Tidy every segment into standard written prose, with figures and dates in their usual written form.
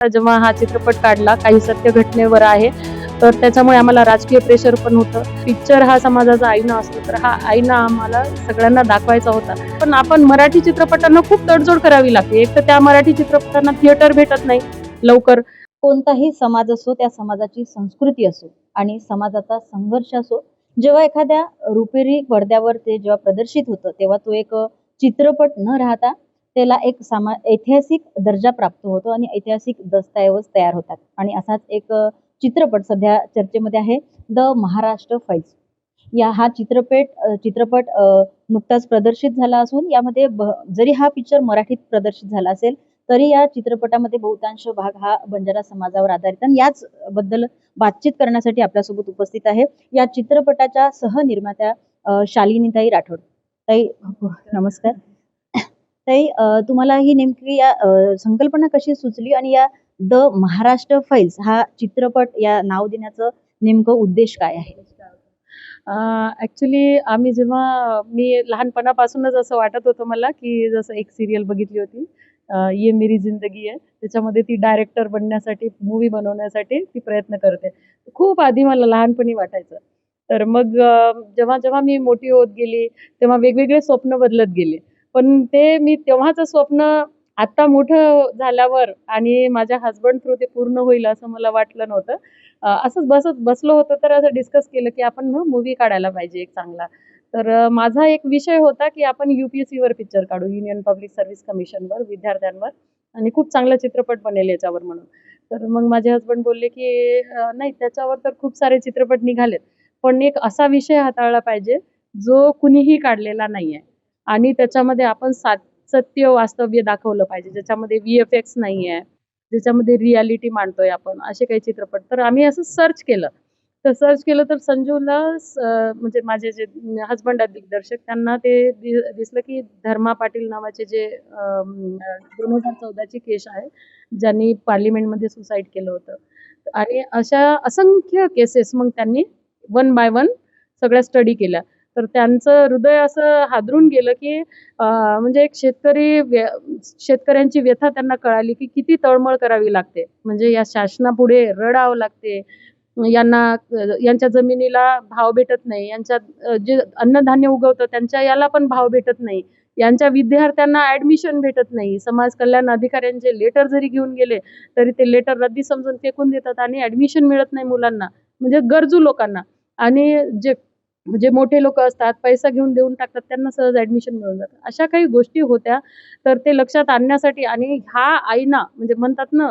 जेव्हा हा चित्रपट काढला, काही सत्य घटनेवर आहे, तर त्याच्यामुळे आम्हाला राजकीय प्रेशर पण होतं. पिक्चर हा समाजाचा आईना असतो, तर हा आईना आम्हाला सगळ्यांना दाखवायचा होता. पण आपण मराठी चित्रपटांना खूप तडजोड करावी लागते. एक तर त्या मराठी चित्रपटांना थिएटर भेटत नाही लवकर. कोणताही समाज असो, त्या समाजाची संस्कृती असो आणि समाजाचा संघर्ष असो, जेव्हा एखाद्या रुपेरी पडद्यावर ते जेव्हा प्रदर्शित होतं, तेव्हा तो एक चित्रपट न राहता त्याला एक ऐतिहासिक दर्जा प्राप्त होतो आणि ऐतिहासिक दस्तऐवज तयार होतात. आणि असाच एक चित्रपट सध्या चर्चेमध्ये आहे, द महाराष्ट्र फाईल्स. हा चित्रपट नुकताच प्रदर्शित झाला असून यामध्ये जरी हा पिक्चर मराठीत प्रदर्शित झाला असेल, तरी या चित्रपटामध्ये बहुतांश भाग हा बंजारा समाजावर आधारित आणि याच बद्दल बातचीत करण्यासाठी आपल्यासोबत उपस्थित आहे या चित्रपटाच्या सहनिर्मात्या शालिनीताई राठोड. ताई नमस्कार. ताई, तुम्हाला ही नेमकी या संकल्पना कशी सुचली आणि या द महाराष्ट्र फाईल्स हा चित्रपट या नाव देण्याचं नेमकं उद्देश काय आहे? ॲक्चुअली आम्ही जेव्हा मी लहानपणापासूनच असं वाटत होतं मला, की जसं एक सीरियल बघितली होती, ये मेरी जिंदगी है. त्याच्यामध्ये ती डायरेक्टर बनण्यासाठी, मूव्ही बनवण्यासाठी ती प्रयत्न करते. खूप आधी मला लहानपणी वाटायचं. तर मग जेव्हा मी मोठी होत गेली, तेव्हा वेगवेगळे स्वप्न बदलत गेले. पण ते मी तेव्हाचं स्वप्न आता मोठं झाल्यावर आणि माझ्या हसबंड थ्रू ते पूर्ण होईल असं मला वाटलं नव्हतं. असंच बसलो होतो, तर असं डिस्कस केलं, की आपण ना मूव्ही काढायला पाहिजे एक चांगला. तर माझा एक विषय होता, की आपण UPSCवर पिक्चर काढू, युनियन पब्लिक सर्व्हिस कमिशनवर, विद्यार्थ्यांवर आणि खूप चांगला चित्रपट बनेल याच्यावर म्हणून. तर मग माझे हसबंड बोलले, की नाही त्याच्यावर तर खूप सारे चित्रपट निघालेत, पण एक असा विषय हाताळला पाहिजे, जो कुणीही काढलेला नाहीये आणि त्याच्यामध्ये आपण सत्य वास्तव्य दाखवलं पाहिजे, ज्याच्यामध्ये VFX नाहीये, ज्याच्यामध्ये रियालिटी मांडतोय आपण, असे काही चित्रपट. तर आम्ही असं सर्च केलं. तर सर्च केलं तर संजूला म्हणजे माझे जे हसबंड आहेत दिग्दर्शक, त्यांना ते दिसलं की धर्मा पाटील नावाचे जे 2014 ची केस आहे, ज्यांनी पार्लिमेंटमध्ये सुसाईड केलं होतं. आणि अशा असंख्य केसेस मग त्यांनी वन बाय वन सगळ्या स्टडी केल्या. तर त्यांचं हृदय असं हादरून गेलं की म्हणजे एक शेतकऱ्यांची व्यथा त्यांना कळाली की किती तळमळ करावी लागते. म्हणजे या शासनापुढे रडावं लागते. यांच्या जमिनीला भाव भेटत नाही. जे अन्नधान्य उगवतं त्यांच्या याला पण भाव भेटत नाही. यांच्या विद्यार्थ्यांना ॲडमिशन भेटत नाही. समाज कल्याण अधिकाऱ्यांचे लेटर जरी घेऊन गेले, तरी ते लेटर रद्दी समजून फेकून देतात आणि ॲडमिशन मिळत नाही मुलांना. म्हणजे गरजू लोकांना. आणि जे मोठे लोकं असतात, पैसा घेऊन देऊन टाकतात, त्यांना सहज ॲडमिशन मिळून जातं. अशा काही गोष्टी होत्या. तर ते लक्षात आणण्यासाठी आणि हा आईना म्हणजे म्हणतात ना,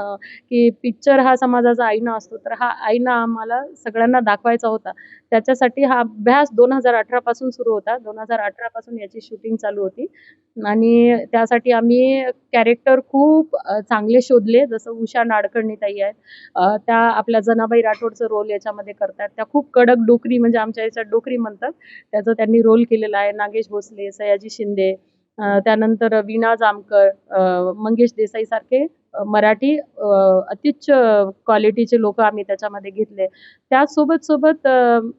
की पिक्चर हा समाजाचा आईना असतो, तर हा आईना आम्हाला सगळ्यांना दाखवायचा होता. त्याच्यासाठी हा अभ्यास 2018 पासून सुरू होता. 2018 पासून याची शूटिंग चालू होती आणि त्यासाठी आम्ही कॅरेक्टर खूप चांगले शोधले. जसं उषा नाडकर्णी ताई आहेत. त्या आपल्या जनाबाई राठोडचं रोल याच्यामध्ये करतात. त्या खूप कडक डोकरी म्हणजे आमच्या ह्याच्यात डोकरी म्हणतात. त्याचा त्यांनी रोल केलेला आहे. नागेश भोसले, सयाजी शिंदे, त्यानंतर वीणा जामकर, मंगेश देसाईसारखे मराठी अत्युच्च क्वालिटीचे लोकं आम्ही त्याच्यामध्ये घेतले. त्यासोबत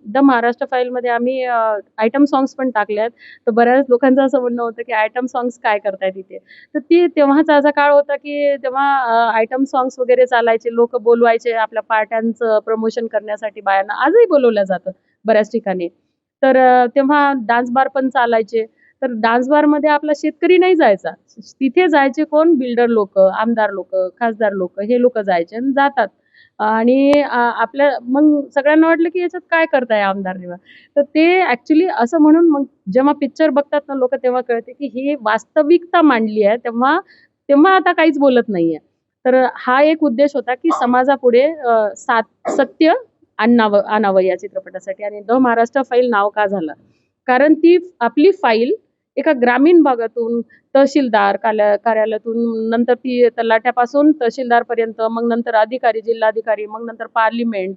द महाराष्ट्र फाईलमध्ये आम्ही आयटम सॉन्ग्स पण टाकले आहेत. तर बऱ्याच लोकांचं असं म्हणणं होतं, की आयटम सॉन्ग्स काय करताय तिथे? तर तेव्हाचा असा काळ होता, की तेव्हा आयटम सॉन्ग्स वगैरे चालायचे. लोकं बोलवायचे आपल्या पार्ट्यांचं प्रमोशन करण्यासाठी बायांना. आजही बोलवलं जातं बऱ्याच ठिकाणी. तर तेव्हा डान्स बार पण चालायचे. तर डान्स बारमध्ये आपला शेतकरी नाही जायचा. तिथे जायचे कोण? बिल्डर लोकं, आमदार लोकं, खासदार लोकं हे लोकं जायचे आणि जातात. आणि आपल्या मग सगळ्यांना वाटलं, की याच्यात काय करताय आमदार निवड? तर ते ॲक्चुअली असं म्हणून मग जेव्हा पिक्चर बघतात ना लोकं तेव्हा कळते, की ही वास्तविकता मांडली आहे. तेव्हा तेव्हा आता काहीच बोलत नाहीये. तर हा एक उद्देश होता, की समाजापुढे सत्य आणावं या चित्रपटासाठी. आणि द महाराष्ट्र फाईल नाव का झालं? कारण ती आपली फाईल एका ग्रामीण भागातून तहसीलदार कार्यालयातून नंतर ती तलाठ्यापासून तहसीलदारपर्यंत, मग नंतर अधिकारी, जिल्हाधिकारी, मग नंतर पार्लिमेंट,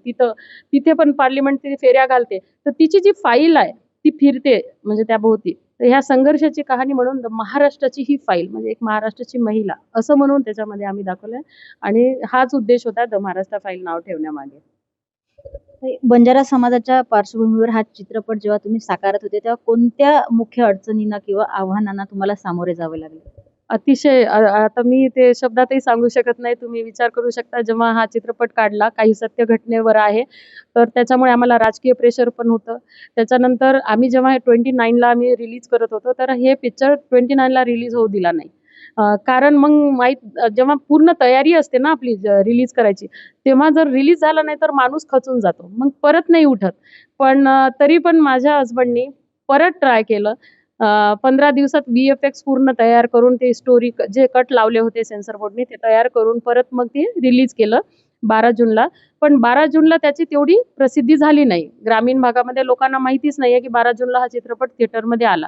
तिथे पण पार्लिमेंट ती फेऱ्या घालते. तर तिची जी फाईल आहे, ती फिरते म्हणजे त्याभोवती. तर ह्या संघर्षाची कहाणी म्हणून महाराष्ट्राची ही फाईल म्हणजे एक महाराष्ट्राची महिला असं म्हणून त्याच्यामध्ये आम्ही दाखवलंय आणि हाच उद्देश होता द महाराष्ट्र फाईल नाव ठेवण्यामागे. बंजारा समाजाच्या पार्श्वभूमीवर हा चित्रपट जेव्हा तुम्ही साकारत होते, तेव्हा कोणत्या मुख्य अडचणींना किंवा आव्हानांना तुम्हाला सामोरे जावे लागले? अतिशय आता मी ते शब्दातही सांगू शकत नाही. तुम्ही विचार करू शकता, जेव्हा हा चित्रपट काढला, काही सत्य घटनेवर आहे, तर त्याच्यामुळे आम्हाला राजकीय प्रेशर पण होतं. त्याच्यानंतर आम्ही जेव्हा 29ला आम्ही रिलीज करत होतो, तर हे पिक्चर 29ला रिलीज होऊ दिला नाही. कारण मग जेव्हा पूर्ण तयारी असते ना आपली रिलीज करायची, तेव्हा जर रिलीज झाला नाही तर माणूस खचून जातो. मग परत नाही उठत. पण तरी पण माझ्या हसबंडनी परत ट्राय केलं. 15 दिवसात व्ही-एफ-एक्स पूर्ण तयार करून ते स्टोरी जे कट लावले होते सेन्सर बोर्डनी ते तयार करून परत मग ते रिलीज केलं 12 जूनला. पण 12 जूनला त्याची तेवढी प्रसिद्धी झाली नाही. ग्रामीण भागामध्ये लोकांना माहितीच नाहीये की 12 जूनला हा चित्रपट थिएटरमध्ये आला.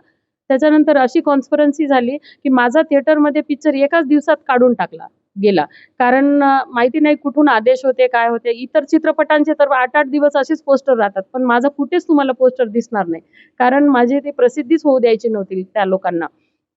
त्याच्यानंतर अशी कॉन्स्पिरन्सी झाली की माझा थिएटरमध्ये पिक्चर एकाच दिवसात काढून टाकला गेला. कारण माहिती नाही कुठून आदेश होते, काय होते. इतर चित्रपटांचे तर 8-8 दिवस असेच पोस्टर राहतात. पण माझं कुठेच तुम्हाला पोस्टर दिसणार नाही. कारण माझी ती प्रसिद्धीच होऊ द्यायची नव्हती त्या लोकांना.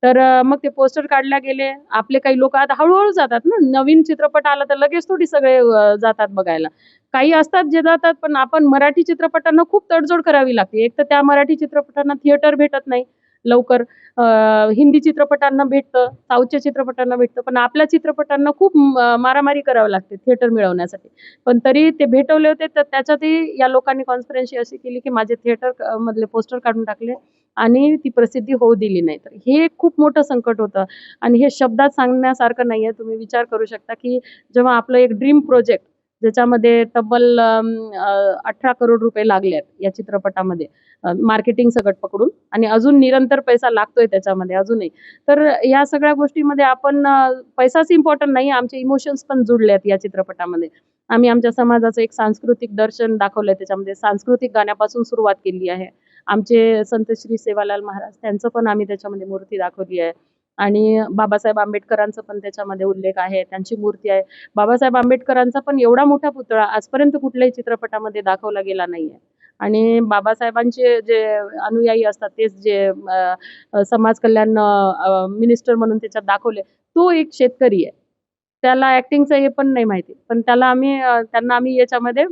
तर मग ते पोस्टर काढले गेले. आपले काही लोकं आता हळू जातात ना. नवीन चित्रपट आला तर लगेच थोडी सगळे जातात बघायला. काही असतात जे जातात, पण आपण मराठी चित्रपटांना खूप तडजोड करावी लागते. एक तर त्या मराठी चित्रपटांना थिएटर भेटत नाही लवकर. हिंदी चित्रपटांना भेटतं, साऊथच्या चित्रपटांना भेटतं. पण आपल्या चित्रपटांना खूप मारामारी करावी लागते थिएटर मिळवण्यासाठी. पण तरी ते भेटवले होते, तर त्याच्यातही या लोकांनी कॉन्स्पिरन्सी अशी केली, की माझे थिएटर मधले पोस्टर काढून टाकले आणि ती प्रसिद्धी होऊ दिली नाही. तर हे एक खूप मोठं संकट होतं आणि हे शब्दात सांगण्यासारखं नाहीये. तुम्ही विचार करू शकता, की जेव्हा आपलं एक ड्रीम प्रोजेक्ट ज्याच्यामध्ये तब्बल 18 करोड रुपये लागले आहेत या चित्रपटामध्ये मार्केटिंग सगळं पकडून आणि अजून निरंतर पैसा लागतोय त्याच्यामध्ये अजूनही. तर या सगळ्या गोष्टीमध्ये आपण पैसाच इम्पॉर्टंट नाही, आमचे इमोशन्स पण जुळले आहेत या चित्रपटामध्ये. आम्ही आमच्या समाजाचं एक सांस्कृतिक दर्शन दाखवलंय त्याच्यामध्ये. सांस्कृतिक गाण्यापासून सुरुवात केली आहे. आमचे संत श्री सेवालाल महाराज त्यांचं पण आम्ही त्याच्यामध्ये मूर्ती दाखवली आहे आणि बाबासाहेब आंबेडकरांचा पण त्याच्यामध्ये उल्लेख आहे. त्यांची मूर्ती आहे. बाबासाहेब आंबेडकरांचा पण एवढा मोठा पुतळा आजपर्यंत कुठल्याही चित्रपटामध्ये दाखवला गेला नाहीये. आणि बाबासाहेबांचे जे अनुयायी असतात तेच जे समाज कल्याण मिनिस्टर म्हणून त्याच्यात दाखवले. तो एक शेतकरी आहे. त्याला ॲक्टिंगचं हे पण नाही माहिती. पण त्यांना आम्ही याच्यामध्ये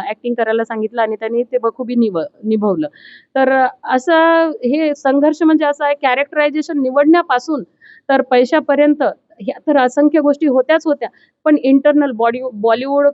ॲक्टिंग करायला सांगितलं आणि त्यांनी ते बखुबी निभवलं. तर असं हे संघर्ष म्हणजे असा आहे कॅरेक्टरायझेशन निवडण्यापासून तर पैशापर्यंत ह्या तर असंख्य गोष्टी होत्याच होत्या. पण इंटरनल बॉलिवूड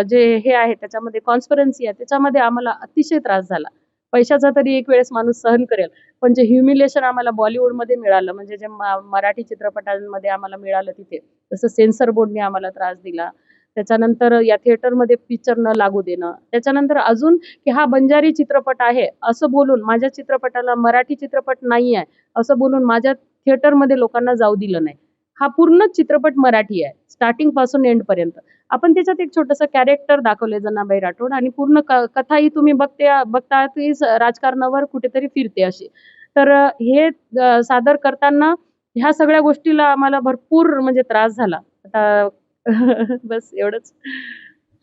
जे हे आहे त्याच्यामध्ये कॉन्स्पिरन्सी आहे त्याच्यामध्ये आम्हाला अतिशय त्रास झाला. पैशाचा तरी एक वेळेस माणूस सहन करेल. पण जे ह्युमिलेशन आम्हाला बॉलिवूडमध्ये मिळालं म्हणजे जे मराठी चित्रपटांमध्ये आम्हाला मिळालं तिथे, जसं सेन्सर बोर्डने आम्हाला त्रास दिला. त्याच्यानंतर या थिएटरमध्ये पिक्चर न लागू देणं. त्याच्यानंतर अजून की हा बंजारी चित्रपट आहे असं बोलून माझ्या चित्रपटाला मराठी चित्रपट नाही आहे, असं बोलून माझ्या थिएटरमध्ये लोकांना जाऊ दिलं नाही. हा पूर्ण चित्रपट मराठी आहे स्टार्टिंगपासून एंडपर्यंत. आपण त्याच्यात एक छोटंसं कॅरेक्टर दाखवलंय जनाबाई राठोड आणि पूर्ण कथा ही तुम्ही बघता ती राजकारणावर कुठेतरी फिरते अशी. तर हे सादर करताना ह्या सगळ्या गोष्टीला आम्हाला भरपूर म्हणजे त्रास झाला. आता बस एवढंच.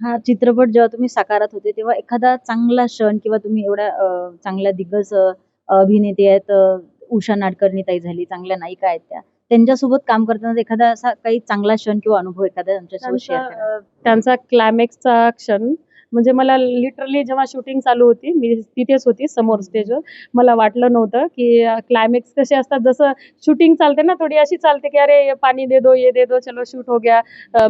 हा चित्रपट जेव्हा तुम्ही साकारत होते, तेव्हा एखादा चांगला क्षण किंवा तुम्ही एवढ्या चांगल्या दिग्गज अभिनेत्री आहेत, उषा नाडकर्णी ताई झाली, चांगल्या नायिका आहेत त्या. त्यांच्यासोबत काम करताना एखादा असा काही चांगला क्षण किंवा अनुभव एखादा आमच्यासोबत शेअर करा. त्यांचा क्लायमॅक्सचा क्षण म्हणजे मला लिटरली जेव्हा शूटिंग चालू होती, मी तिथेच होती समोर स्टेजवर. मला वाटलं नव्हतं की क्लायमॅक्स कसे असतात जसं शूटिंग चालते ना थोडी अशी चालते की अरे ये पानी दे दो, ये दे दो, चलो शूट हो गया,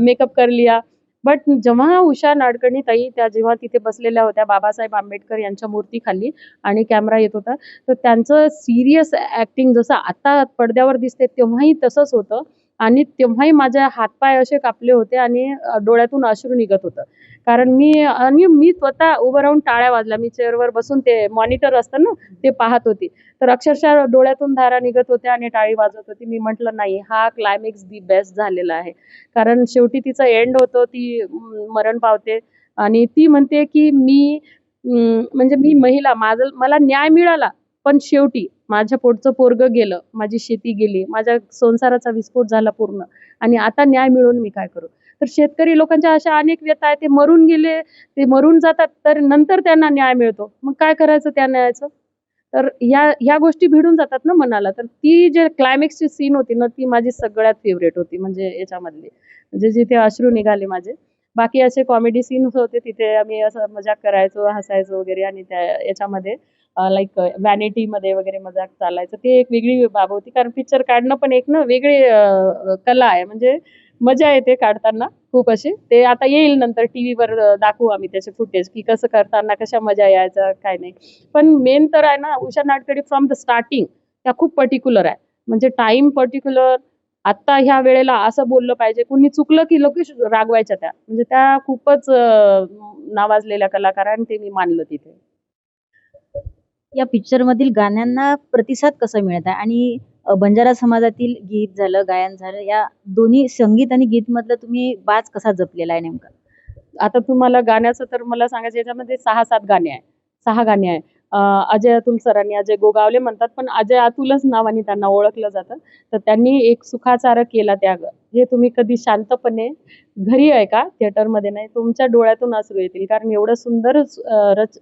मेकअप कर लिया. बट जेव्हा उषा नाडकर्णी ताई त्या जेव्हा तिथे बसलेल्या होत्या बाबासाहेब आंबेडकर यांच्या मूर्तीखाली आणि कॅमेरा येत होता, तर त्यांचं सीरियस ॲक्टिंग जसं आता पडद्यावर दिसते तेव्हाही तसंच होतं आणि तेव्हाही माझे हातपाय असे कापले होते आणि डोळ्यातून अश्रू निघत होतं. कारण मी स्वतः उभं राहून टाळ्या वाजल्या. मी चेअरवर बसून ते मॉनिटर असतं ना, ते पाहत होती. तर अक्षरशः डोळ्यातून धारा निघत होत्या आणि टाळी वाजत होती. मी म्हटलं नाही हा क्लायमॅक्स दी बेस्ट झालेला आहे. कारण शेवटी तिचं एंड होतं, ती मरण पावते आणि ती म्हणते की म्हणजे मी महिला, मला न्याय मिळाला, पण शेवटी माझ्या पोटचं पोरगं गेलं, माझी शेती गेली, माझ्या संसाराचा विस्फोट झाला पूर्ण आणि आता न्याय मिळवून मी काय करू? तर शेतकरी लोकांच्या अशा अनेक व्यथा आहेत. ते मरून गेले, ते मरून जातात, तर नंतर त्यांना न्याय मिळतो. मग काय करायचं त्या न्यायाचं? तर ह्या गोष्टी भिडून जातात ना मनाला. तर ती जे क्लायमॅक्सची सीन होती ना, ती माझी सगळ्यात फेव्हरेट होती म्हणजे याच्यामधली. म्हणजे जिथे अश्रू निघाले माझे. बाकी असे कॉमेडी सीन्स होते तिथे आम्ही असं मजाक करायचो, हसायचो वगैरे आणि त्या याच्यामध्ये लाईक व्हॅनिटीमध्ये वगैरे मजाक चालायचं, ते एक वेगळी बाब होती. कारण पिक्चर काढणं पण एक ना वेगळी कला आहे, म्हणजे मजा येते काढताना खूप अशी. ते आता येईल नंतर टीव्हीवर दाखवू आम्ही त्याचे फुटेज, की कसं करताना कशा मजा यायचं काय नाही. पण मेन तर आहे ना, Usha Nadkarni from the starting त्या खूप पर्टिक्युलर आहे. म्हणजे टाइम पर्टिक्युलर, आत्ता ह्या वेळेला असं बोललं पाहिजे. कुणी चुकलं की लगेच रागवायच्या त्या. म्हणजे त्या खूपच नावाजलेल्या कलाकार आहे आणि ते मी मानलं तिथे. या पिक्चर मधील गाण्यांना प्रतिसाद कसा मिळत आहे आणि बंजारा समाजातील गीत झालं, गायन झालं, या दोन्ही संगीत आणि गीत मधलं तुम्ही बाज कसा जपलेला आहे नेमका? आता तुम्हाला गाण्याचं तर मला सांगायचं, याच्यामध्ये 6-7 गाणे आहे. 6 गाणी आहे. अजय अतुल सरांनी, अजय गोगावले म्हणतात, पण अजय अतुलच नावाने त्यांना ओळखलं जातं. तर त्यांनी एक सुखाचा रग केला त्याग, हे तुम्ही कधी शांतपणे घरी ऐका, थिएटरमध्ये नाही. तुमच्या डोळ्यातून अश्रू येतील. कारण एवढं सुंदर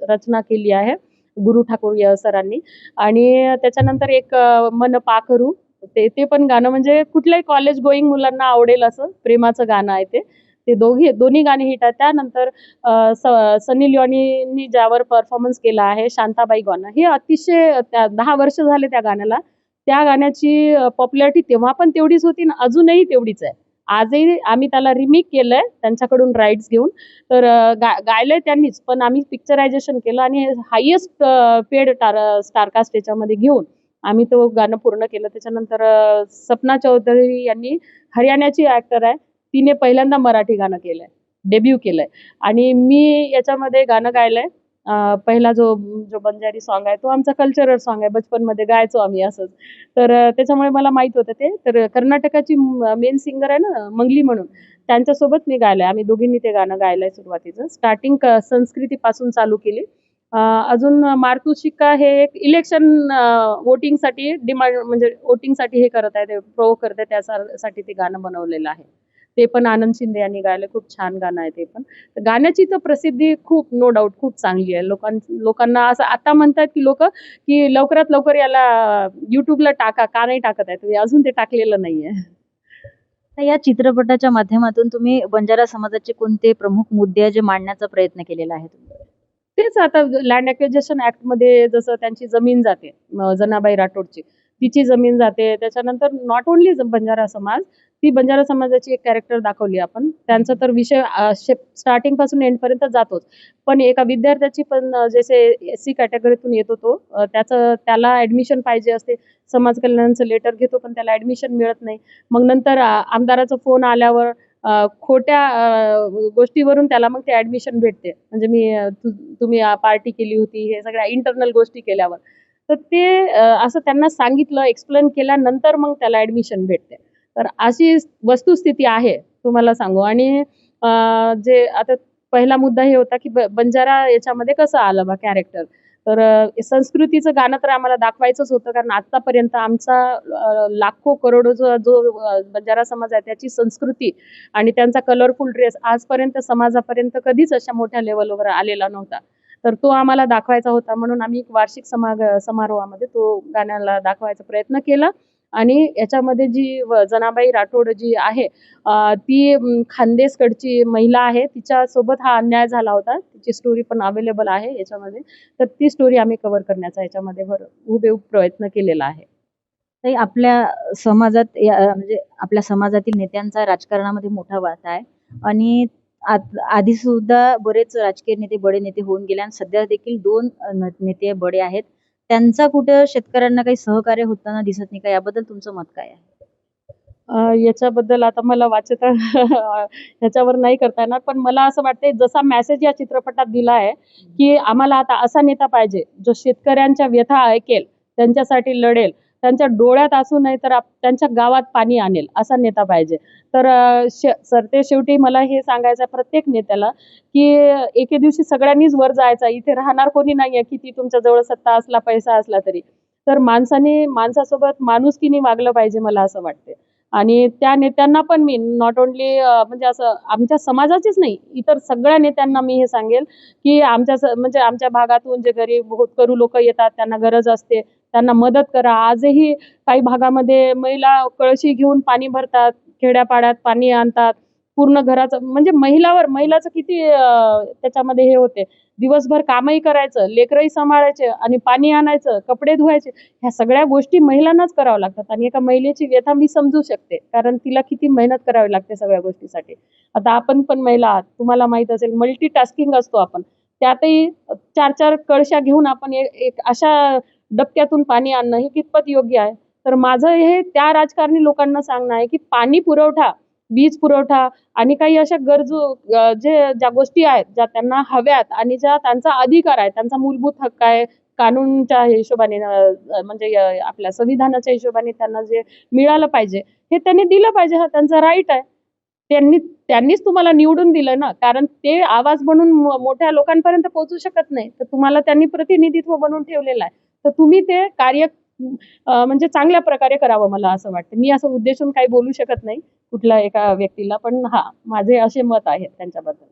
रचना केली आहे गुरु ठाकूर सरांनी. आणि त्याच्यानंतर एक मन पाखरू, ते ते पण गाणं म्हणजे कुठल्याही कॉलेज गोईंग मुलांना आवडेल असं प्रेमाचं गाणं आहे ते. ते दोन्ही गाणी हिट आहेत. त्यानंतर सनी लिओनीनी ज्यावर परफॉर्मन्स केला आहे, शांताबाई गाणं, हे अतिशय 10 वर्ष झाले त्या गाण्याला. त्या गाण्याची पॉप्युलॅरिटी तेव्हा पण तेवढीच होती आणि अजूनही तेवढीच आहे. आजही आम्ही त्याला रिमेक केलंय त्यांच्याकडून राईट्स घेऊन. तर गायलंय त्यांनीच, पण आम्ही पिक्चरायझेशन केलं आणि हायेस्ट पेड स्टारकास्ट याच्यामध्ये घेऊन आम्ही तो गाणं पूर्ण केलं. त्याच्यानंतर सपना चौधरी यांनी, हरियाणाची ऍक्टर आहे, तिने पहिल्यांदा मराठी गाणं केलंय, डेब्यू केलंय. आणि मी याच्यामध्ये गाणं गायलंय. पहिला जो जो बंजारी सॉन्ग आहे तो आमचा कल्चरल सॉन्ग आहे, बचपनमध्ये गायचो आम्ही असंच. तर त्याच्यामुळे मला माहित होतं ते. तर कर्नाटकाची मेन सिंगर आहे ना मंगली म्हणून, त्यांच्यासोबत मी गायलंय. आम्ही दोघींनी ते गाणं गायलंय सुरुवातीचं. स्टार्टिंग संस्कृतीपासून चालू केली. अजून मार्तुशिका हे एक इलेक्शन वोटिंगसाठी डिमांड, म्हणजे वोटिंगसाठी हे करत आहे, ते प्रोव्होक करत आहे, त्यासाठी ते गाणं बनवलेलं आहे. ते पण आनंद शिंदे यांनी गायलं. खूप छान गाणं आहे ते पण. तर गाण्याची तर प्रसिद्धी खूप, नो डाऊट, खूप चांगली आहे. लोकांना असं आता म्हणतात की लोक, की लवकरात लवकर याला युट्यूबला टाका. का नाही टाकत आहे तुम्ही? अजून ते टाकलेलं नाहीये. तर या चित्रपटाच्या माध्यमातून तुम्ही बंजारा समाजाचे कोणते प्रमुख मुद्दे जे मांडण्याचा प्रयत्न केलेला आहे तुम्ही? तेच आता लँड ॲक्विजिशन ॲक्टमध्ये जसं त्यांची जमीन जाते, जनाबाई राठोडची, तिची जमीन जाते. त्याच्यानंतर नॉट ओन्ली बंजारा समाज, ती बंजारा समाजाची एक कॅरेक्टर दाखवली आपण. त्यांचा तर विषय स्टार्टिंगपासून एंडपर्यंत जातोच. पण एका विद्यार्थ्याची पण, जसे SC कॅटेगरीतून येतो तो, त्याला ॲडमिशन पाहिजे असते. समाज कल्याणाचं लेटर घेतो, पण त्याला ॲडमिशन मिळत नाही. मग नंतर आमदाराचा फोन आल्यावर खोट्या गोष्टीवरून त्याला मग ते ॲडमिशन भेटते. म्हणजे तुम्ही पार्टी केली होती, हे सगळ्या इंटरनल गोष्टी केल्यावर. तर ते असं त्यांना सांगितलं, एक्सप्लेन केल्यानंतर मग त्याला ॲडमिशन भेटते. तर अशी वस्तुस्थिती आहे, तुम्हाला सांगू. आणि जे आता पहिला मुद्दा हे होता, की बंजारा याच्यामध्ये कसं आलं बा कॅरेक्टर. तर संस्कृतीचं गाणं तर आम्हाला दाखवायचंच होतं, कारण आतापर्यंत आमचा लाखो करोडो जो बंजारा समाज आहे त्याची संस्कृती आणि त्यांचा कलरफुल ड्रेस आजपर्यंत समाजापर्यंत कधीच अशा मोठ्या लेवलवर आलेला नव्हता. तर तो आम्हाला दाखवायचा होता, म्हणून आम्ही एक वार्षिक समारोहामध्ये तो गाण्याला दाखवायचा प्रयत्न केला. आणि याच्यामध्ये जी जनाबाई राठोड जी आहे, ती खानदेशकडची महिला आहे. तिच्यासोबत हा अन्याय झाला होता. तिची स्टोरी पण अवेलेबल आहे याच्यामध्ये. तर ती स्टोरी आम्ही कव्हर करण्याचा याच्यामध्ये हुबेहूब प्रयत्न केलेला आहे. ताई, आपल्या समाजात म्हणजे आपल्या समाजातील नेत्यांचा राजकारणामध्ये मोठा वाटा आहे आणि आधी सुद्धा बरेच राजकीय नेते, बडे नेते होऊन गेले आणि सध्या देखील 2 नेते बडे आहेत. त्यांचा कुठं शेतकऱ्यांना काही सहकार्य होताना दिसत नाही का? याबद्दल तुमचं मत काय आहे? याच्याबद्दल आता मला वाचता ह्याच्यावर नाही करता येणार. पण मला असं वाटतंय, जसा मेसेज या चित्रपटात दिला आहे, की आम्हाला आता असा नेता पाहिजे, जो शेतकऱ्यांच्या व्यथा ऐकेल, त्यांच्यासाठी लढेल, त्यांच्या डोळ्यात असू नाही तर त्यांच्या गावात पाणी आणेल, असा नेता पाहिजे. तर सरतेशेवटी मला हे सांगायचं आहे प्रत्येक नेत्याला, की एके दिवशी सगळ्यांनीच वर जायचं. इथे राहणार कोणी नाहीये, किती तुमच्याजवळ सत्ता असला, पैसा असला तरी. तर माणसाने माणसासोबत माणुसकीने वागलं पाहिजे, मला असं वाटते. आणि त्या नेत्यांना पण मी नॉट ओन्ली, म्हणजे असं आमच्या समाजाचेच नाही, इतर सगळ्या नेत्यांना मी हे सांगेल, की म्हणजे आमच्या भागातून जे गरीब होतकरू लोक येतात, त्यांना गरज असते, त्यांना मदत करा. आजही काही भागामध्ये महिला कळशी घेऊन पाणी भरतात, खेड्यापाड्यात पाणी आणतात. पूर्ण घराचं, म्हणजे महिलाचं किती त्याच्यामध्ये हे होते, दिवसभर कामही करायचं, लेकरंही सांभाळायचे आणि पाणी आणायचं, कपडे धुवायचे, ह्या सगळ्या गोष्टी महिलांनाच कराव्या लागतात. आणि एका महिलेची व्यथा मी समजू शकते, कारण तिला किती मेहनत करावी लागते सगळ्या गोष्टीसाठी. आता आपण पण महिला आहात, तुम्हाला माहित असेल मल्टीटास्किंग असतो आपण. त्यातही 4-4 कळशा घेऊन आपण एक अशा डबक्यातून पाणी आणणं हे कितपत योग्य आहे? तर माझं हे त्या राजकारणी लोकांना सांगणं आहे, की पाणी पुरवठा, वीज पुरवठा आणि काही अशा गरजू ज्या गोष्टी आहेत, ज्या त्यांना हव्यात आणि ज्या त्यांचा अधिकार आहे, त्यांचा मूलभूत हक्क आहे, कानूनच्या हिशोबाने म्हणजे आपल्या संविधानाच्या हिशोबाने त्यांना जे मिळालं पाहिजे, हे त्यांनी दिलं पाहिजे. हा त्यांचा राईट आहे. त्यांनीच तुम्हाला निवडून दिलं ना, कारण ते आवाज बनून मोठ्या लोकांपर्यंत पोहोचू शकत नाही. तर तुम्हाला त्यांनी प्रतिनिधित्व बनवून ठेवलेलं आहे. तर तुम्ही ते कार्य म्हणजे चांगल्या प्रकारे करावं, मला असं वाटतं. मी असं उद्देशून काही बोलू शकत नाही कुठल्या एका व्यक्तीला, पण हां, माझे असे मत आहेत त्यांच्याबद्दल.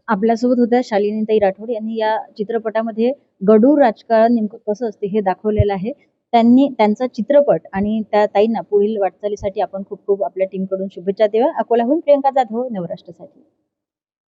आपल्यासोबत होत्या शालिनीताई राठोड यांनी या चित्रपटामध्ये गडूळ राजकारण नेमकं कसं असते हे दाखवलेलं आहे. त्यांचा चित्रपट आणि त्या ताईंना पुढील वाटचालीसाठी आपण खूप खूप आपल्या टीमकडून शुभेच्छा देऊया. अकोल्याहून प्रियंका जाधव, नवराष्ट्रसाठी.